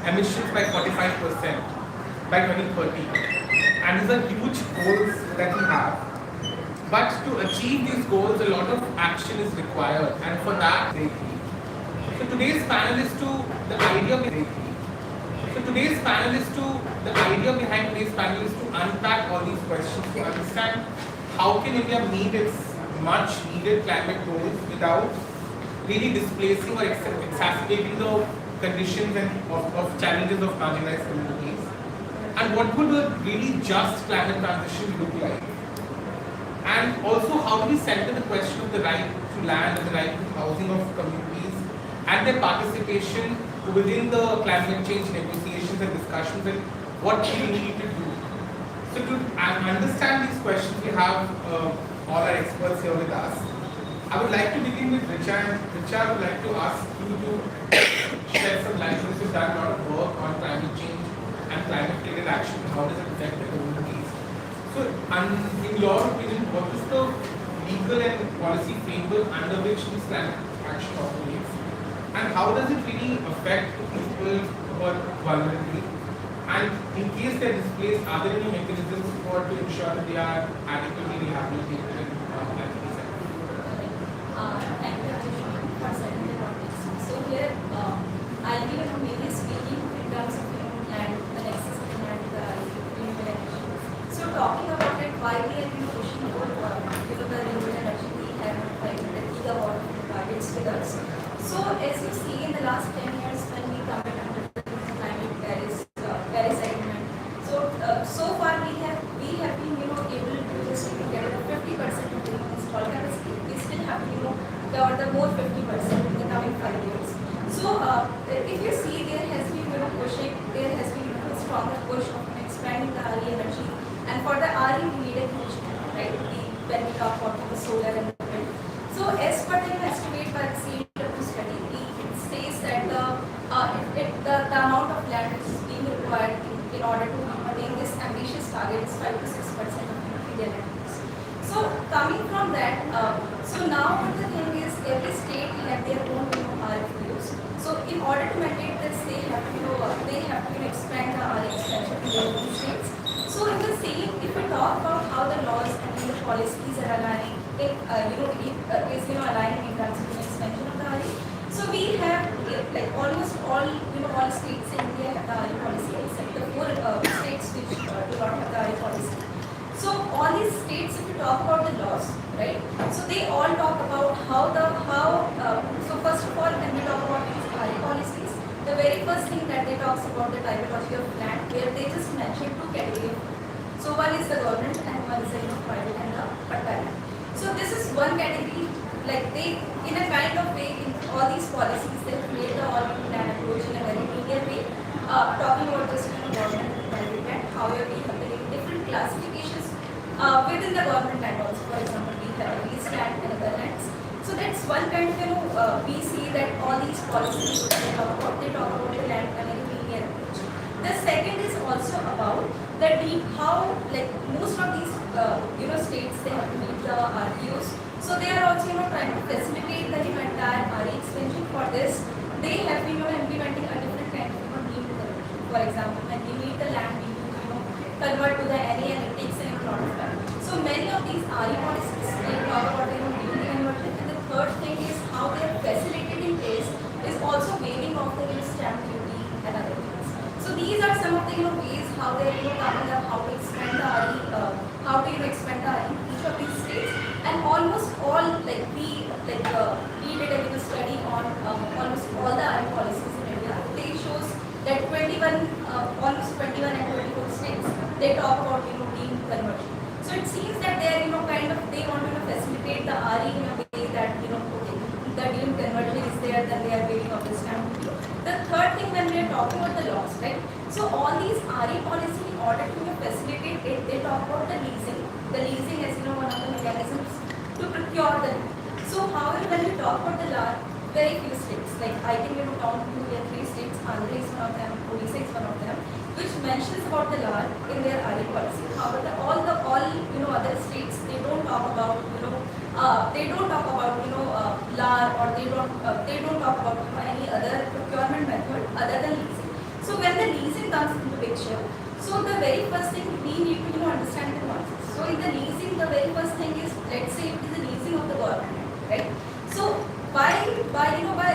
emissions by 45% by 2030. And these are huge goals that we have. But to achieve these goals, a lot of action is required, and for that, so today's panel is to the idea behind today's panel is to unpack all these questions, to understand how can India meet its much needed climate goals without really displacing or exacerbating the conditions and of challenges of marginalized communities, and what would a really just climate transition look like? And also, how do we center the question of the right to land and the right to housing of communities and their participation within the climate change negotiations and discussions, and what we need to do? So to understand these questions, we have all our experts here with us. I would like to begin with Richa, and Richa, I would like to ask you to shed some light on this. You've done a lot of work on climate change and climate-related action. How does it affect the communities? So, in your opinion, what is the legal and policy framework under which this climate action operates, and how does it really affect people who are vulnerable? And in case they are displaced, are there any mechanisms to ensure that they are adequately rehabilitated and adequately set? Thank you, Rajesh, for setting the context. So here, I'll be mainly speaking in terms of land, the nexus of land, the renewable energy. So talking about it, why we have been pushing for the renewable energy, we have 500 gigawatt targets with us. So as you see in the last 10 years, when we commit under the climate Paris Agreement, so far we have been able to just get 50% of the installed capacity. We still have the more 50% in the coming 5 years. So if you see, there has been a stronger push of expanding the RE energy, and for the RE we need a huge amount, right? When we talk about the solar and the wind. So as per the estimate by the CW study, it says that the amount of land which is being required in order to attain this ambitious target is 5 to 6% of Indian land use. So coming from that, so now what the thing is, every state will have their own RFQs. So in order to maintain this, they have to expand the RE expansion in their own states. So in the same, if we talk about how the laws and the policies are aligning, aligning in terms of the expansion of the RE. So we have like almost all states in India have the RE policy, except the 4 states which do not have the RE policy. So all these states, if you talk about the laws, right? So they all talk about so first of all, when we talk about these RE policies, the very first thing that they talks about the typology of land, where they just mention 2 categories. So one is the government and one is the private and the patta land. So this is one category. Like they, in a kind of way, in all these policies, they create the all-land approach in a very linear way, talking about just government and private land, however we have different classifications within the government land also. For example, we have lease land and other lands. So that's one kind of, we see that all these policies they talk about the land and a linear approach. The second is also about how like most of these states, they have to meet the RUs. So they are also trying to facilitate the entire RE extension. For this, they have been implementing a different kind of need conversion. For example, when we need the land, we need to convert to the NA, and it takes a lot of time. So many of these RE policies, they talk about need conversion. And the third thing is how they are facilitating this is also waiving off the stamp duty and other things. So these are some of the ways how they are coming up, how to expand the RE, how to expand the RE in each of these states. And almost all, we did a study on almost all the RE policies in India. They shows that almost 21 and 24 states, they talk about deemed conversion. So it seems that they are they want to facilitate the RE in a way that the deemed conversion is there, then they are waiving off the stamp duty. The third thing, when we are talking about the laws, right? So all these RE policy, in order to facilitate it, they talk about the leasing. The leasing is one of the mechanisms to procure the land. So however, when we talk about the law, very few states, like I think count to 3 states, Andhra is one of them, Odisha is one of them, which mentions about the law in their RE policy. However, all other states, they don't talk about law, or they don't talk about any other procurement method other than leasing. So picture. So the very first thing we need to understand the concept. So in the leasing, the very first thing is, let's say it is the leasing of the government, right? So by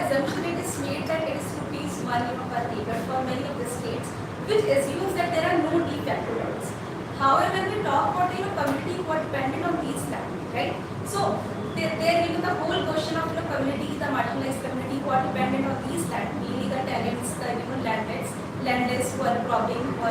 assumption it is made that it is rupees 1 per acre for many of the states, which assumes that there are no de facto rights. However, when we talk about community who are dependent on these land, right? So there the whole question of community, the marginalized community who are dependent on these land, mainly the tenants, the landless who are robbing, or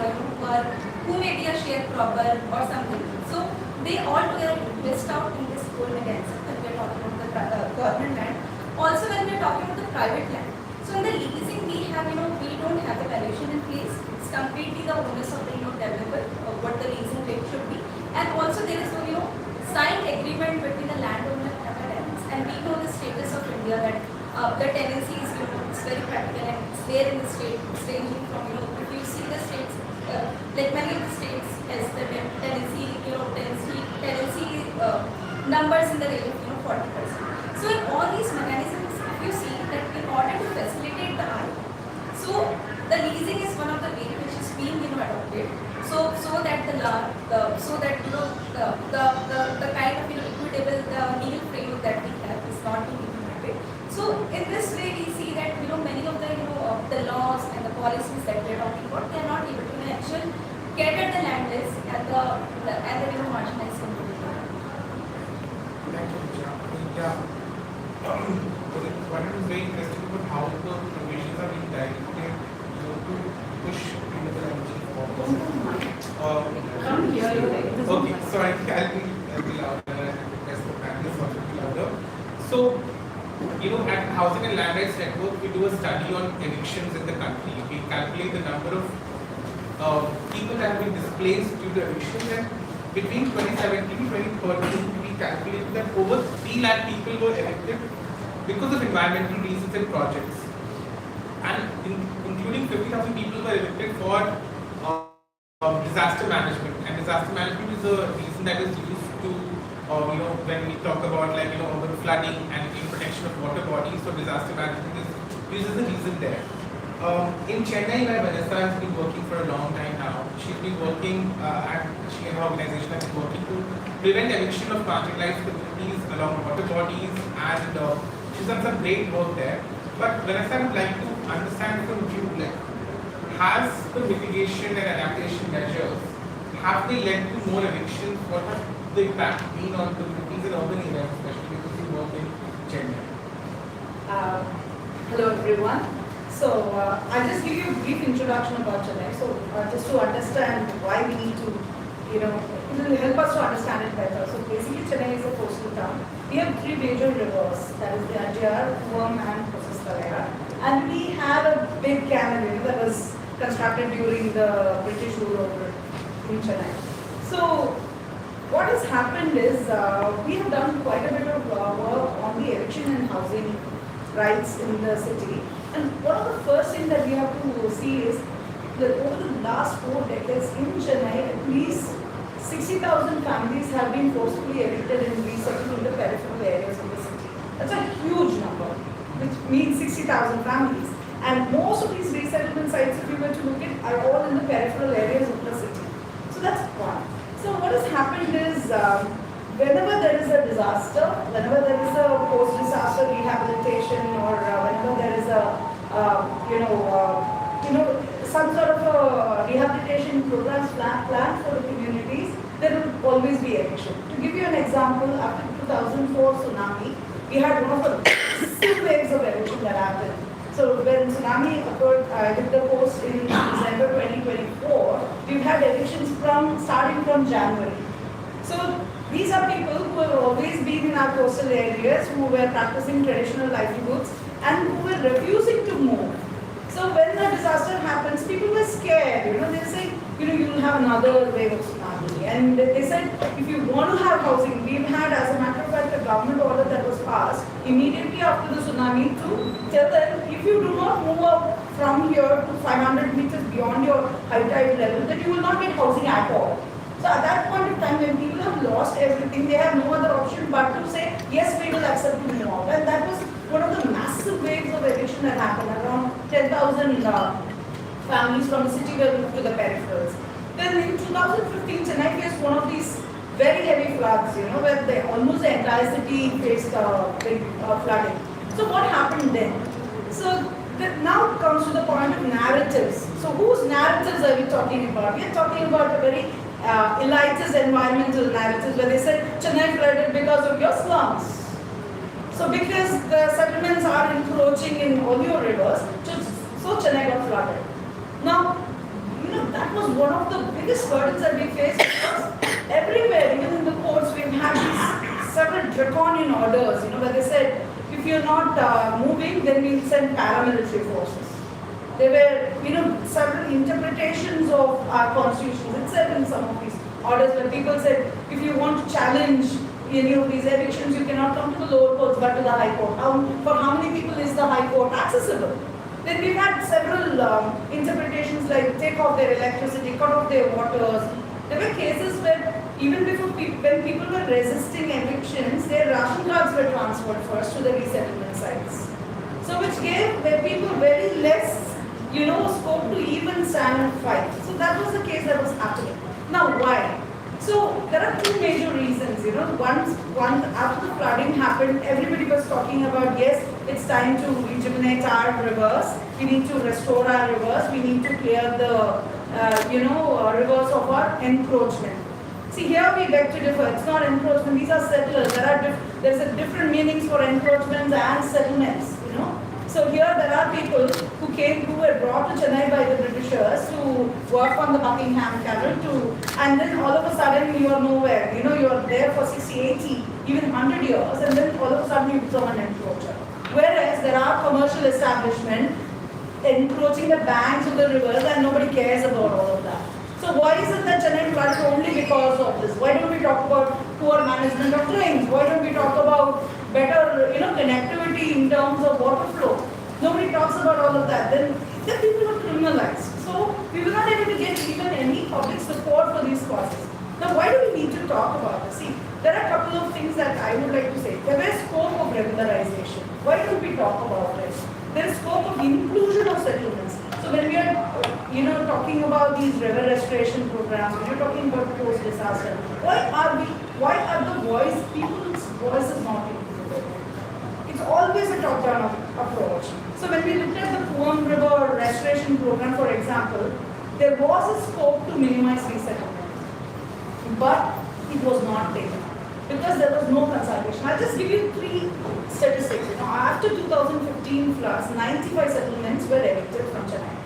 who may be a sharecropper or something. So they all together missed out in this whole mechanism when we are talking about the government land. Also when we are talking about the private land. So in the leasing we have we don't have the valuation in place. It's completely the onus of the developer what the leasing rate should be. And also there is no signed agreement between the landowner and the tenants. And we know the status of India that the tenancy is it's very practical and it's there in the state. It's ranging from if you see the states like many of the states has the tenancy numbers in the range of 40%. So in all these mechanisms, if you see that in order to facilitate the eye, so the leasing is one of the way which is being adopted. So that the kind of equitable the legal framework that we have is not being implemented. So in this way we see that many of the laws and the policies that we are talking about, they are not able to actually cater the landless and the marginalized community. Thank you, Pooja. What is very interesting about how the provisions are being directed to push renewable energy forward. Can't hear you. Okay, sorry, I'll be louder and request the panelists also to be louder. So, at Housing and Land Rights Network, we do a study on evictions in the country. We calculate the number of people that have been displaced due to evictions, and between 2017 to 2013, we calculated that over 3 lakh people were evicted because of environmental reasons and projects. And including 50,000 people were evicted for disaster management. And disaster management is a reason that is used to, when we talk about urban flooding and protection of water bodies. So disaster management is the reason there. In Chennai, where Vanessa has been working for a long time now, she's been working, and she and her organization have been working to prevent eviction of marginalized communities along water bodies, and she's done some great work there. But Vanessa, I would like to understand from you, has the mitigation and adaptation measures, have they led to more evictions? What has the impact been on communities in urban areas, especially because you work in Chennai? Hello everyone. So I'll just give you a brief introduction about Chennai. So just to understand why we need to, it will help us to understand it better. So basically Chennai is a coastal town. We have 3 major rivers, that is the Adjar, Worm and Process. And we have a big canal that was constructed during the British rule over in Chennai. So what has happened is we have done quite a bit of work on the eviction and housing rights in the city. And one of the first things that we have to see is that over the last 4 decades in Chennai, at least 60,000 families have been forcibly evicted and resettled in the peripheral areas of the city. That's a huge number, which means 60,000 families. And most of these resettlement sites, if you were to look at, are all in the peripheral areas of the city. So that's one. So what has happened is, whenever there is a disaster, whenever there is a post-disaster rehabilitation, or whenever there is some sort of a rehabilitation programs planned for the communities, there will always be eviction. To give you an example, after 2004 tsunami, we had one of the massive waves of eviction that happened. So when tsunami occurred, hit the coast in December 2024, we've had evictions starting from January. So these are people who have always been in our coastal areas, who were practicing traditional livelihoods and who were refusing to move. So when the disaster happens, people were scared. They say, you will have another wave of tsunami. And they said, if you want to have housing, we've had, as a matter of fact, a government order that was passed immediately after the tsunami to tell them, if you do not move up from here to 500 meters beyond your high tide level, then you will not get housing at all. So at that point of time, when people have lost everything, they have no other option but to say, yes, we will accept to move out. And that was one of the massive waves of eviction that happened. Around 10,000 families from the city were moved to the peripherals. Then in 2015, Chennai faced one of these very heavy floods, where almost the entire city faced big flooding. So what happened then? So now comes to the point of narratives. So whose narratives are we talking about? We are talking about a very elitist environmental narratives where they said Chennai flooded because of your slums. So because the settlements are encroaching in all your rivers, so Chennai got flooded. Now, that was one of the biggest burdens that we faced because everywhere, even in the courts, we've had these several draconian orders, where they said, if you're not moving, then we'll send paramilitary forces. There were, several interpretations of our constitution itself in some of these orders where people said, if you want to challenge any of these evictions, you cannot come to the lower courts but to the high court. For how many people is the high court accessible? Then we've had several interpretations like take off their electricity, cut off their waters. There were cases where even before when people were resisting evictions, their ration cards were transferred first to the resettlement sites. So which gave the people very less, scope to even stand and fight. So that was the case that was happening. Now why? So there are two major reasons, One, after the flooding happened, everybody was talking about, yes, it's time to rejuvenate our rivers, we need to restore our rivers, we need to clear the, rivers of our encroachment. See, here we beg to differ. It's not encroachment, these are settlers. There's a different meanings for encroachments and settlements, So here there are people who were brought to Chennai by the Britishers to work on the Buckingham Canal and then all of a sudden you are nowhere. You are there for 60, 80, even 100 years and then all of a sudden you become an encroacher. Whereas there are commercial establishments encroaching the banks of the rivers and nobody cares about all of that. So why is it that Chennai flooded only because of this? Why don't we talk about poor management of drains? Why don't we talk about better, connectivity in terms of water flow? Nobody talks about all of that. Then people are criminalized. So we were not able to get even any public support for these causes. Now why do we need to talk about this? See, there are a couple of things that I would like to say. There is scope of regularization. Why don't we talk about it? There is scope of inclusion of settlements. So when we are, talking about these river restoration programs, when you're talking about post-disaster, why are the people's voices not included? It's always a top-down approach. So when we looked at the Poem River Restoration Program, for example, there was a scope to minimize resettlement, but it was not taken because there was no consultation. I'll just give you three statistics. After 2015 floods, 95 settlements were evicted from Chennai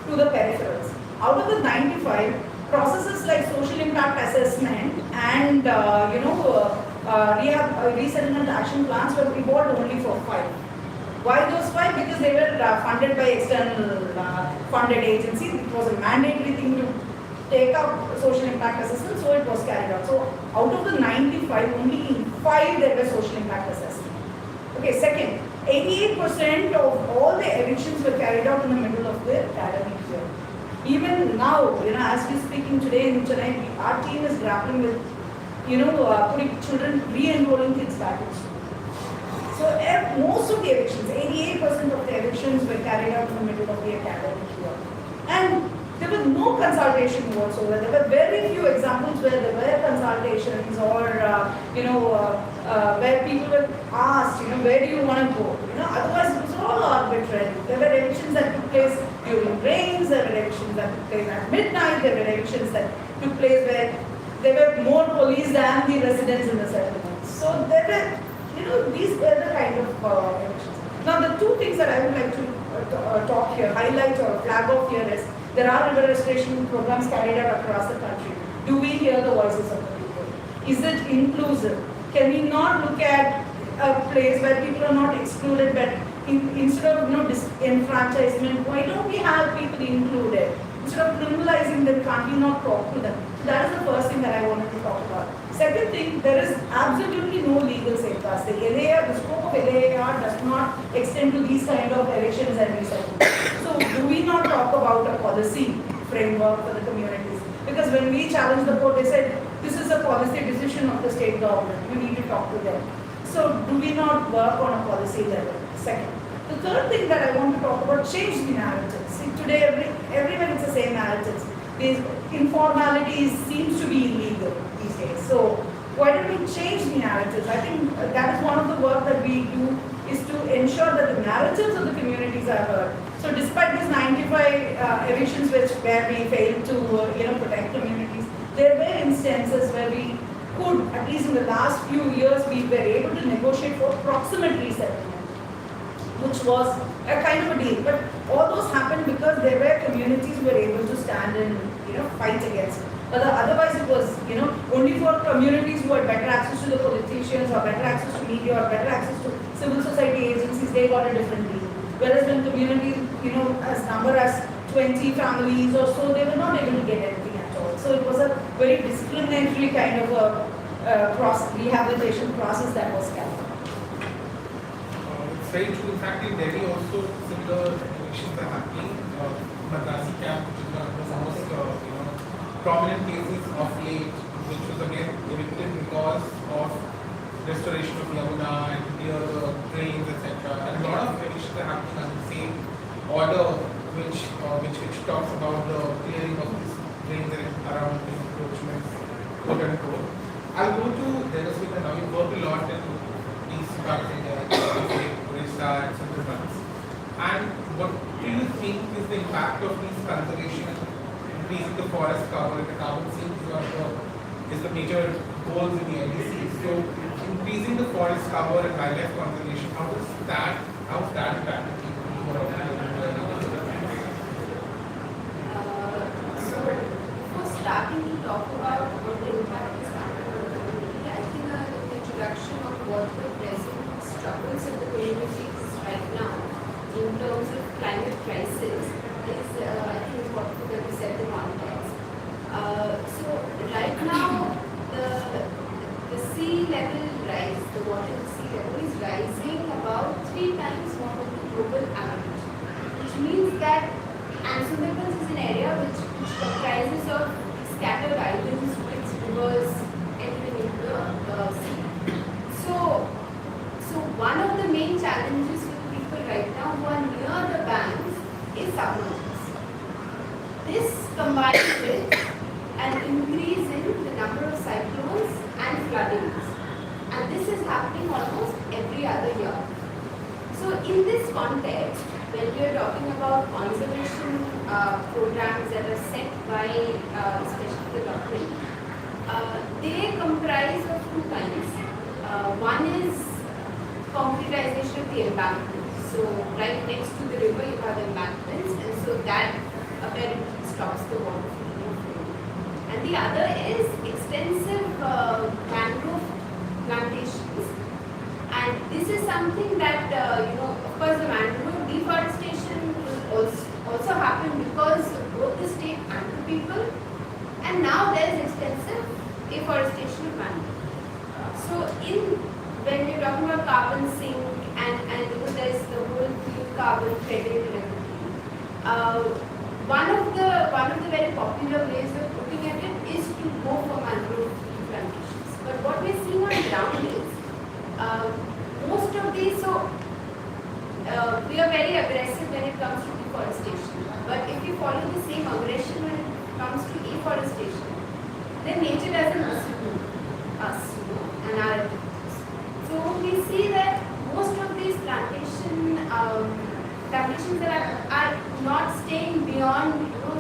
to the peripherals. Out of the 95, processes like social impact assessment and resettlement action plans were evolved only for 5. Why those 5? Because they were funded by external funded agencies. It was a mandatory thing to take up social impact assessment, so it was carried out. So out of the 95, only in 5 there were social impact assessment. Okay, second, 88% of all the evictions were carried out in the middle of the academic year. Even now, as we're speaking today in Chennai, our team is grappling with, putting children, re-enrolling kids back in school. So most of the evictions, 88% of the evictions were carried out in the middle of the academic year. And there was no consultation whatsoever. There were very few examples where there were consultations or, where people were asked, where do you want to go? Otherwise it was all arbitrary. There were evictions that took place during rains, there were evictions that took place at midnight, there were evictions that took place where there were more police than the residents in the settlements. So there were, these were the kind of evictions. Now the two things that I would like to talk here, highlight or flag off here is, there are river restoration programs carried out across the country. Do we hear the voices of the people? Is it inclusive? Can we not look at a place where people are not excluded, but instead of disenfranchisement, why don't we have people included? Instead of criminalizing them, can't we not talk to them? So that is the first thing that I wanted to talk about. Second thing, there is absolutely no legal safeguards. The scope of LAR does not extend to these kind of evictions and resettlements. So do we not talk about a policy framework for the communities? Because when we challenged the court, they said, this is a policy decision of the state government. You need to talk to them. So do we not work on a policy level? Second. The third thing that I want to talk about, change the narrative. See, today everywhere these informalities seems to be illegal these days. So why don't we change the narratives? I think that is one of the work that we do, is to ensure that the narratives of the communities are heard. So despite these 95 evictions where we failed to protect communities, there were instances where we could, at least in the last few years, we were able to negotiate for proximate resettlement, which was a kind of a deal. But all those happened because there were communities who were able to stand and fight against it. But otherwise it was only for communities who had better access to the politicians or better access to media or better access to civil society agencies, they got a different deal. Whereas when communities, as number as 20 families or so, they were not able to get anything at all. So it was a very discriminatory kind of a rehabilitation process that was carried out. It's very true. In fact, in Delhi also similar evictions are happening. Madrasi camp, which is one of the most prominent cases of late, which was again evicted because of restoration of Yamuna and near the drains, etc. And a lot of evictions are happening on the same order, which talks about the clearing of these drains and around encroachments, quote unquote. I'll go to Devasmita now. You work a lot in East India, Orissa and Sundarbans. And what do you think is the impact of these conservation, increasing the forest cover and the carbon sink is the major goals in the ILDC? So increasing the forest cover and wildlife conservation, how's that impacting people? So before starting to talk about what the impact is having on the community, I think an introduction of what the present struggles of the community is right now in terms of climate crisis is I think important that we set the context. So right now the sea level rise, the water in the sea level is rising about 3 times more than the global average, which means that Sundarbans is an area which comprises of scattered islands with rivers entering into the sea. So one of the main challenges for people right now who are near the banks is submergence. This combined with an increase in the number of cyclones and floodings, and this is happening almost every other year. So in this context, when we are talking about conservation programs that are set by especially the government, they comprise of 2 kinds. One is concretization of the embankments. So right next to the river you have embankments, and so that apparently stops the water from flowing. And the other is extensive mangrove plantations. And this is something that, of course, the mangrove deforestation will also happen because both the state and the people. And now there is extensive deforestation of mangrove. So when we're talking about carbon sink and there is the whole clean carbon credit and everything, one of the very popular ways of looking at it is to go for mangrove plantations. But what we're seeing on the ground is most of these, we are very aggressive when it comes to deforestation. But if you follow the same aggression when it comes to afforestation, then nature doesn't listen to us, and our activities. So we see that most of these plantations that are not staying beyond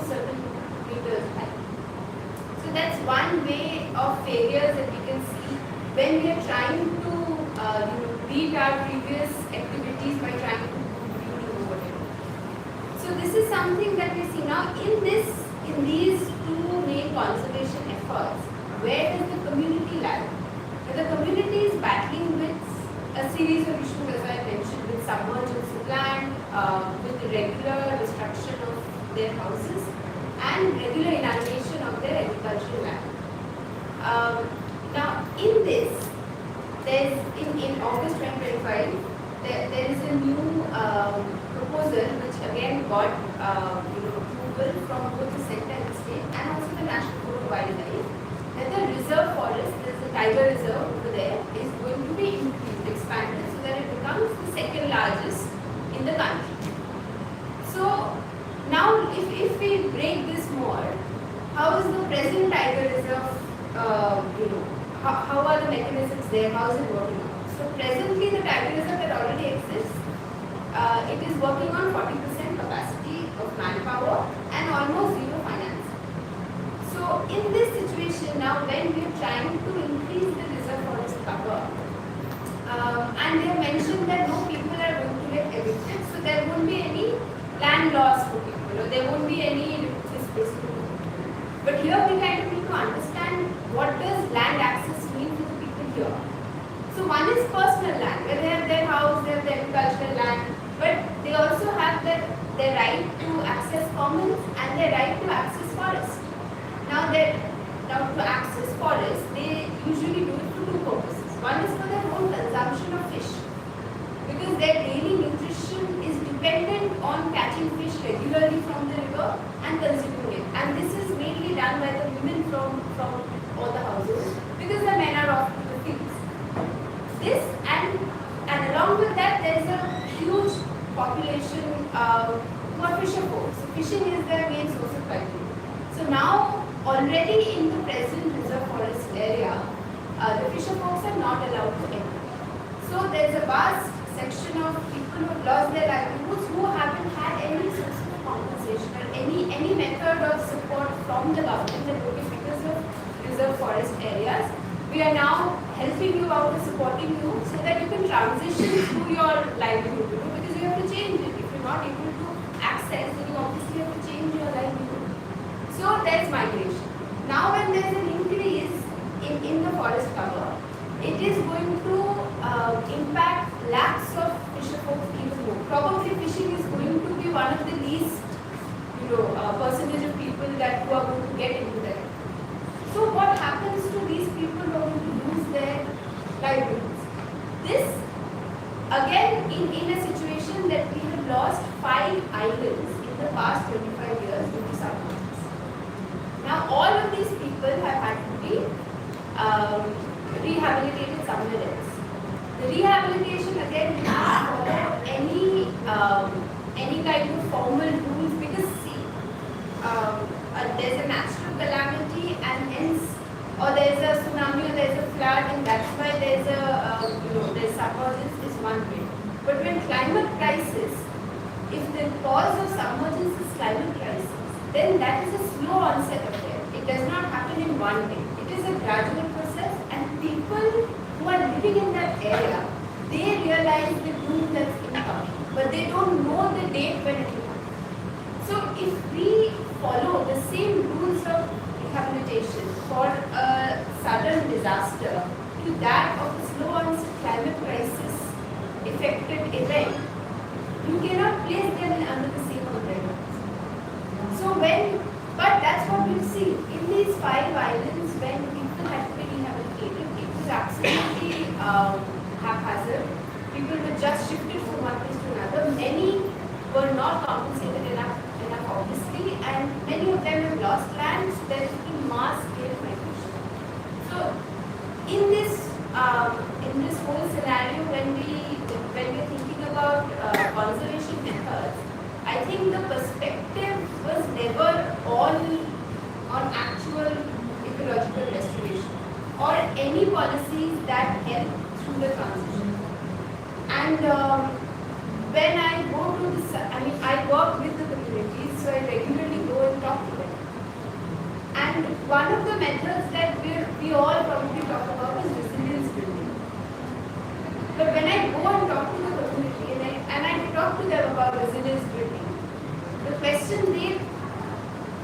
certain meters high. So that's one way of failures that we can see when we are trying to beat our previous activities by trying to do whatever. So this is something that we see now in these 2 main conservation efforts. Where does the community lie? The community is battling with a series of issues, as I mentioned, with submergence of land, with the regular destruction of their houses, and regular inundation of their agricultural land. Now, in this, there's in August 2025, there is a new proposal which again got approval from both the center and the state, and also the National Board of Wildlife, that the reserve forest, there's a tiger reserve over there, is going to be expanded so that it becomes the 2nd largest in the country. So now if we break this more, how are the mechanisms there, how is it working out. So presently the tribalism that already exists, it is working on 40% capacity of manpower and almost zero finance. So in this situation now, when we are trying to increase the reserve forest cover, and they have mentioned that no people are going to get evicted, so there won't be any land loss for people, or there won't be any displacement. But here we kind of need to understand what does land access mean to the people here. So one is personal land, where they have their house, they have their agricultural land, but they also have their right to access commons and their right to access forest. Now to access forest, they usually do it for two purposes. One is for their own consumption of fish, because their daily nutrition is dependent on catching fish regularly from the river and consuming it. And this is mainly done by the women from all the households, because the men are off to the fields. This and along with that, there is a huge population for fisher folks. So fishing is their main source of livelihood. So now already in the present reserve forest area, the fisher folks are not allowed to enter. So there is a vast section of people who have lost their livelihoods, who haven't had any source of compensation or any method of support from the government, that okay, because of reserve forest areas, we are now helping you out and supporting you so that you can transition through your livelihood, because you have to change it. If you're not able to access, then you obviously have to change your livelihood. So there's migration. Now when there's an increase in the forest cover, it is going to impact lakhs of fisher folks even more. Probably fishing is going to be one of the least, percentage of people that who are going to get into that. So what happens to these people who are going to lose their livelihoods? This, again, in a situation that we have lost 5 islands in the past 25 years due to submergence. Now all of these people have had to be rehabilitated somewhere else. The rehabilitation again will not follow any kind of formal rules, because see, there's a natural calamity and hence, or there's a tsunami or there's a flood, and that's why there's there's submergence is one way. But when climate crisis, if the cause of submergence is climate crisis, then that is a slow onset affair. It does not happen in one day. It is a gradual process, and people who are living in that area, they realize the doom that's incoming, but they don't know the date when it will happen. So if we follow the same rules of rehabilitation for a sudden disaster to that of a slow onset climate crisis affected event, you cannot place them under the same umbrella. So but that's what we see. In these 5 islands, when people had to be rehabilitated, it was absolutely haphazard. People were just shifted from one place to another. Many were not compensated enough obviously, and many of them have lost land. So there has been mass scale migration. So in this whole scenario, when we're thinking about conservation methods, I think the perspective was never all on actual ecological restoration or any policies that help through the transition. And when I go to this, I work with the communities, so I regularly go and talk to them. And one of the methods that we all probably talk about is resilience building. But when I go and talk to the community and I talk to them about resilience building, the question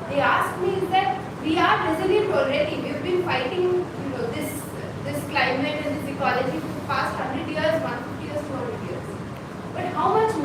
they ask me is that we are resilient already. We've been fighting this climate and this ecology for the past 100 years, 150 years, 200 years. But how much